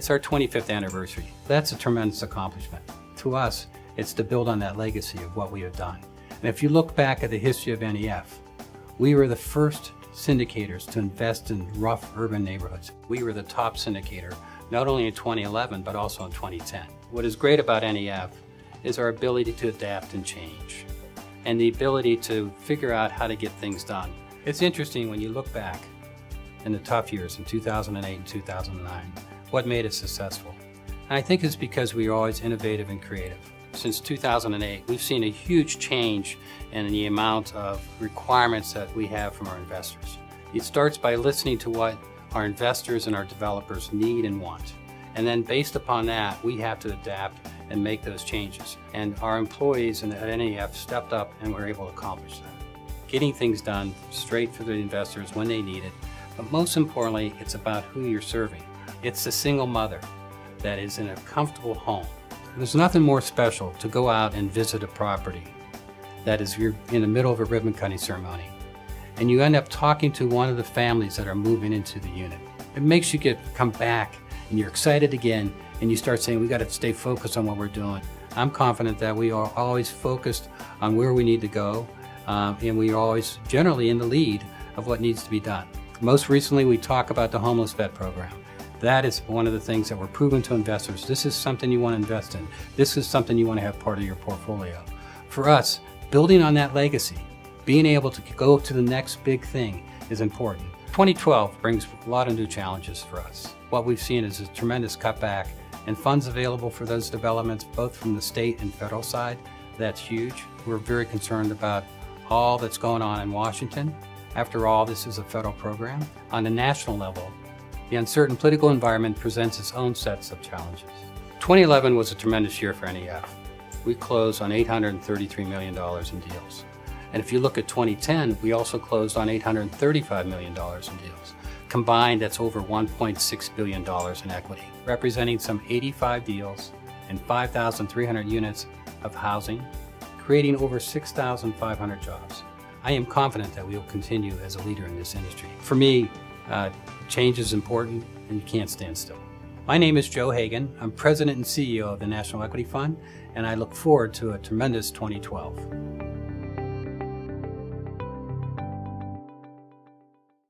It's our 25th anniversary. That's a tremendous accomplishment. To us, it's to build on that legacy of what we have done. And if you look back at the history of NEF, we were the first syndicators to invest in rough urban neighborhoods. We were the top syndicator, not only in 2011, but also in 2010. What is great about NEF is our ability to adapt and change, and the ability to figure out how to get things done. It's interesting when you look back in the tough years in 2008 and 2009, what made us successful. And I think it's because we were always innovative and creative. Since 2008, we've seen a huge change in the amount of requirements that we have from our investors. It starts by listening to what our investors and our developers need and want. And then based upon that, we have to adapt and make those changes. And our employees at NEF stepped up and were able to accomplish that. Getting things done straight for the investors when they need it. But most importantly, it's about who you're serving. It's the single mother that is in a comfortable home. There's nothing more special to go out and visit a property that is you're in the middle of a ribbon cutting ceremony, and you end up talking to one of the families that are moving into the unit. It makes you come back and you're excited again, and you start saying, we got to stay focused on what we're doing. I'm confident that we are always focused on where we need to go, and we are always generally in the lead of what needs to be done. Most recently, we talk about the homeless vet program. That is one of the things that we're proving to investors. This is something you want to invest in. This is something you want to have part of your portfolio. For us, building on that legacy, being able to go to the next big thing is important. 2012 brings a lot of new challenges for us. What we've seen is a tremendous cutback in funds available for those developments, both from the state and federal side. That's huge. We're very concerned about all that's going on in Washington. After all, this is a federal program. On the national level, the uncertain political environment presents its own sets of challenges. 2011 was a tremendous year for NEF. We closed on $833 million in deals. And if you look at 2010, we also closed on $835 million in deals. Combined, that's over $1.6 billion in equity, representing some 85 deals and 5,300 units of housing, creating over 6,500 jobs. I am confident that we will continue as a leader in this industry. For me, change is important, and you can't stand still. My name is Joe Hagan. I'm President and CEO of the National Equity Fund, and I look forward to a tremendous 2012.